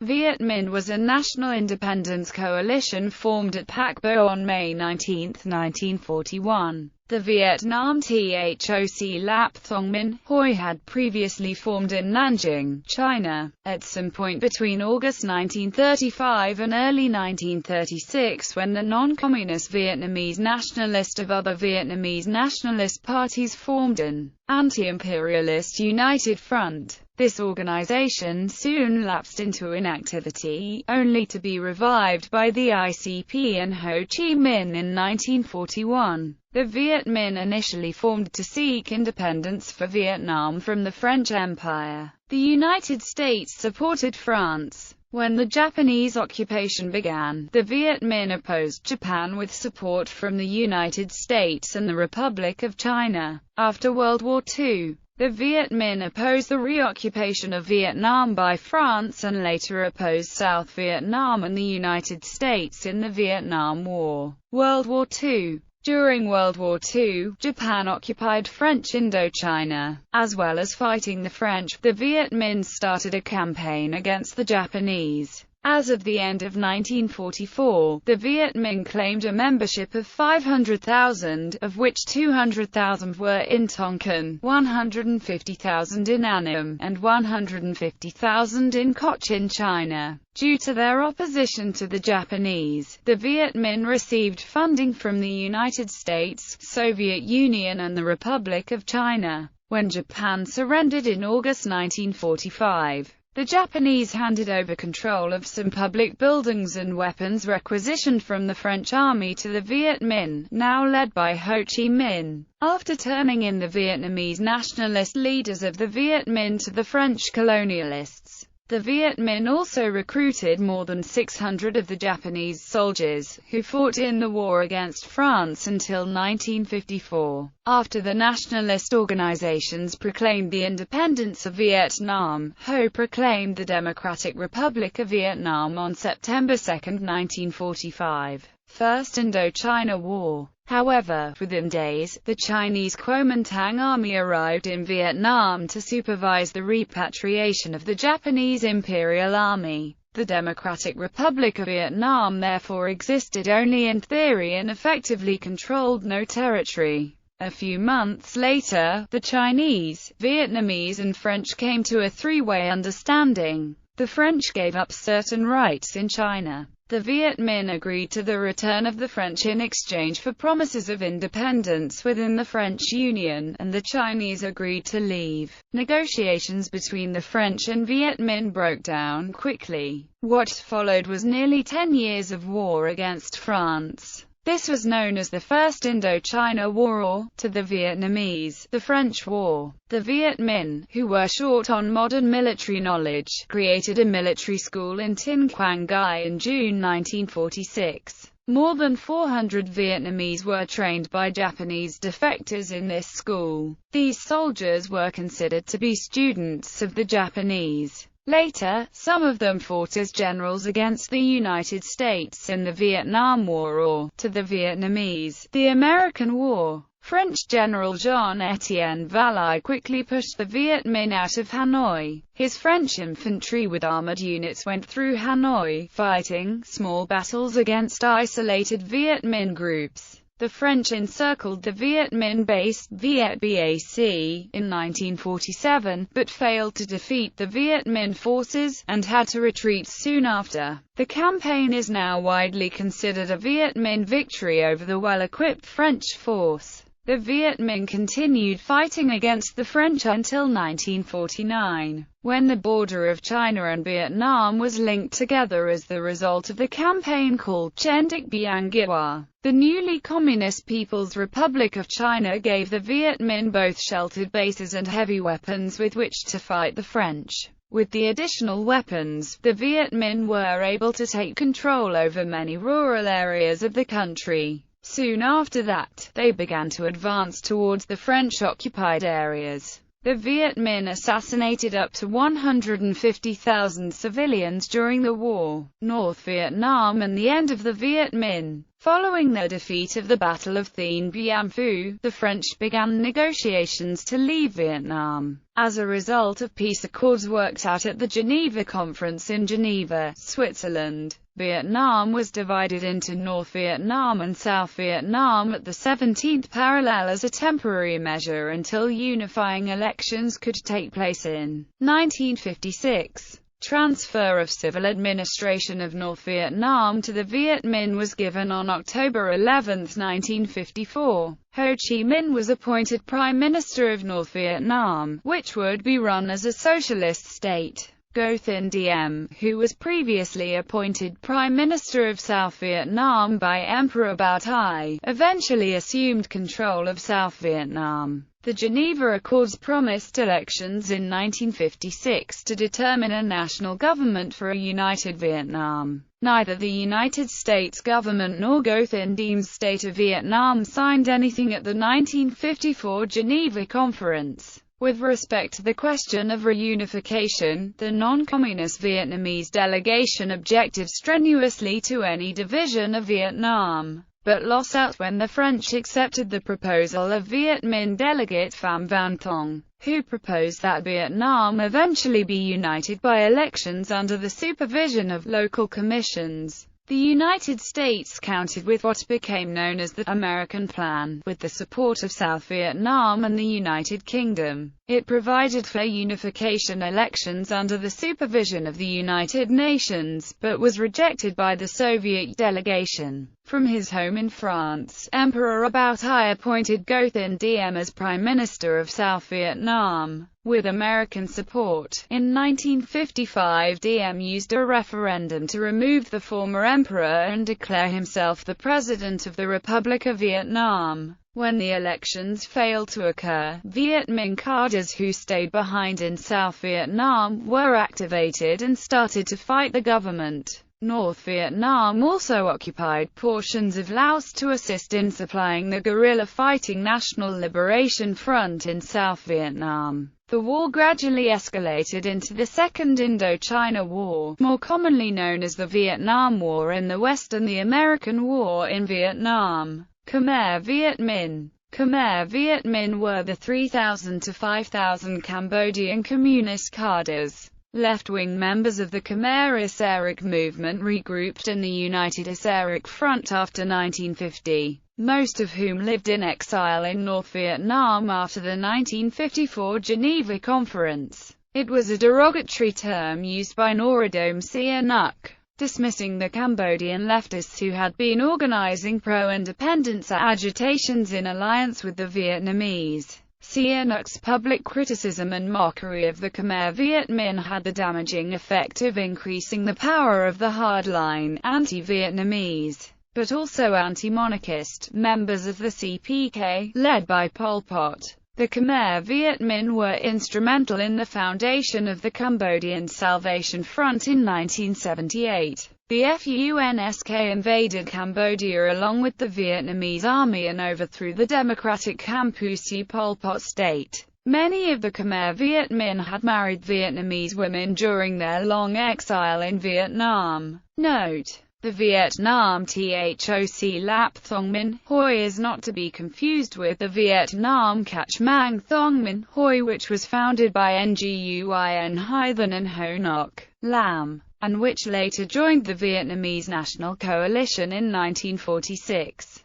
Viet Minh was a national independence coalition formed at Pac Bo on May 19, 1941. The Vietnam THOC Lap Thong Minh Hoi had previously formed in Nanjing, China. At some point between August 1935 and early 1936, when the non-communist Vietnamese nationalist of other Vietnamese nationalist parties formed an anti-imperialist united front. This organization soon lapsed into inactivity, only to be revived by the ICP and Ho Chi Minh in 1941. The Viet Minh initially formed to seek independence for Vietnam from the French Empire. The United States supported France. When the Japanese occupation began, the Viet Minh opposed Japan with support from the United States and the Republic of China. After World War II, the Viet Minh opposed the reoccupation of Vietnam by France and later opposed South Vietnam and the United States in the Vietnam War. World War II. During World War II, Japan occupied French Indochina. As well as fighting the French, the Viet Minh started a campaign against the Japanese. As of the end of 1944, the Viet Minh claimed a membership of 500,000, of which 200,000 were in Tonkin, 150,000 in Annam, and 150,000 in Cochin, China. Due to their opposition to the Japanese, the Viet Minh received funding from the United States, Soviet Union and the Republic of China. When Japan surrendered in August 1945, the Japanese handed over control of some public buildings and weapons requisitioned from the French army to the Viet Minh, now led by Ho Chi Minh. After turning in the Vietnamese nationalist leaders of the Viet Minh to the French colonialists, the Viet Minh also recruited more than 600 of the Japanese soldiers, who fought in the war against France until 1954. After the nationalist organizations proclaimed the independence of Vietnam, Ho proclaimed the Democratic Republic of Vietnam on September 2, 1945. First Indochina War. However, within days, the Chinese Kuomintang army arrived in Vietnam to supervise the repatriation of the Japanese Imperial Army. The Democratic Republic of Vietnam therefore existed only in theory and effectively controlled no territory. A few months later, the Chinese, Vietnamese and French came to a three-way understanding. The French gave up certain rights in China. The Viet Minh agreed to the return of the French in exchange for promises of independence within the French Union, and the Chinese agreed to leave. Negotiations between the French and Viet Minh broke down quickly. What followed was nearly 10 years of war against France. This was known as the First Indochina War or, to the Vietnamese, the French War. The Viet Minh, who were short on modern military knowledge, created a military school in Tin Quang Ngai in June 1946. More than 400 Vietnamese were trained by Japanese defectors in this school. These soldiers were considered to be students of the Japanese. Later, some of them fought as generals against the United States in the Vietnam War or, to the Vietnamese, the American War. French General Jean-Étienne Vally quickly pushed the Viet Minh out of Hanoi. His French infantry with armored units went through Hanoi, fighting small battles against isolated Viet Minh groups. The French encircled the Viet Minh-based Viet Bac in 1947, but failed to defeat the Viet Minh forces, and had to retreat soon after. The campaign is now widely considered a Viet Minh victory over the well-equipped French force. The Viet Minh continued fighting against the French until 1949, when the border of China and Vietnam was linked together as the result of the campaign called Chen Dik Biang Gitwa. The newly Communist People's Republic of China gave the Viet Minh both sheltered bases and heavy weapons with which to fight the French. With the additional weapons, the Viet Minh were able to take control over many rural areas of the country. Soon after that, they began to advance towards the French-occupied areas. The Viet Minh assassinated up to 150,000 civilians during the war. North Vietnam and the end of the Viet Minh. Following their defeat of the Battle of Dien Bien Phu, the French began negotiations to leave Vietnam. As a result of peace accords worked out at the Geneva Conference in Geneva, Switzerland, Vietnam was divided into North Vietnam and South Vietnam at the 17th parallel as a temporary measure until unifying elections could take place in 1956. Transfer of civil administration of North Vietnam to the Viet Minh was given on October 11, 1954. Ho Chi Minh was appointed Prime Minister of North Vietnam, which would be run as a socialist state. Ngo Dinh Diem, who was previously appointed Prime Minister of South Vietnam by Emperor Bao Tai, eventually assumed control of South Vietnam. The Geneva Accords promised elections in 1956 to determine a national government for a united Vietnam. Neither the United States government nor Ngo Dinh Diem's state of Vietnam signed anything at the 1954 Geneva Conference. With respect to the question of reunification, the non-communist Vietnamese delegation objected strenuously to any division of Vietnam, but lost out when the French accepted the proposal of Viet Minh delegate Pham Van Thong, who proposed that Vietnam eventually be united by elections under the supervision of local commissions. The United States countered with what became known as the American Plan, with the support of South Vietnam and the United Kingdom. It provided for unification elections under the supervision of the United Nations, but was rejected by the Soviet delegation. From his home in France, Emperor Bao Tai appointed Ngo Dinh Diem as Prime Minister of South Vietnam. With American support, in 1955 Diem used a referendum to remove the former emperor and declare himself the President of the Republic of Vietnam. When the elections failed to occur, Viet Minh cadres who stayed behind in South Vietnam were activated and started to fight the government. North Vietnam also occupied portions of Laos to assist in supplying the guerrilla-fighting National Liberation Front in South Vietnam. The war gradually escalated into the Second Indochina War, more commonly known as the Vietnam War in the West and the American War in Vietnam. Khmer Viet Minh. Khmer Viet Minh were the 3,000 to 5,000 Cambodian communist cadres. Left-wing members of the Khmer Issarik movement regrouped in the United Issarik Front after 1950, most of whom lived in exile in North Vietnam after the 1954 Geneva Conference. It was a derogatory term used by Norodom Sihanouk, dismissing the Cambodian leftists who had been organizing pro-independence agitations in alliance with the Vietnamese. Sihanouk's public criticism and mockery of the Khmer Viet Minh had the damaging effect of increasing the power of the hardline, anti-Vietnamese, but also anti-monarchist, members of the CPK, led by Pol Pot. The Khmer Viet Minh were instrumental in the foundation of the Cambodian Salvation Front in 1978. The FUNSK invaded Cambodia along with the Vietnamese army and overthrew the democratic Kampuchea Pol Pot state. Many of the Khmer Viet Minh had married Vietnamese women during their long exile in Vietnam. Note: the Vietnam Thoc Lap Thong Minh Hoi is not to be confused with the Vietnam Kach Mang Thong Minh Hoi, which was founded by Nguyen Hai Thanh and Ho Ngoc Lam, and which later joined the Vietnamese National Coalition in 1946.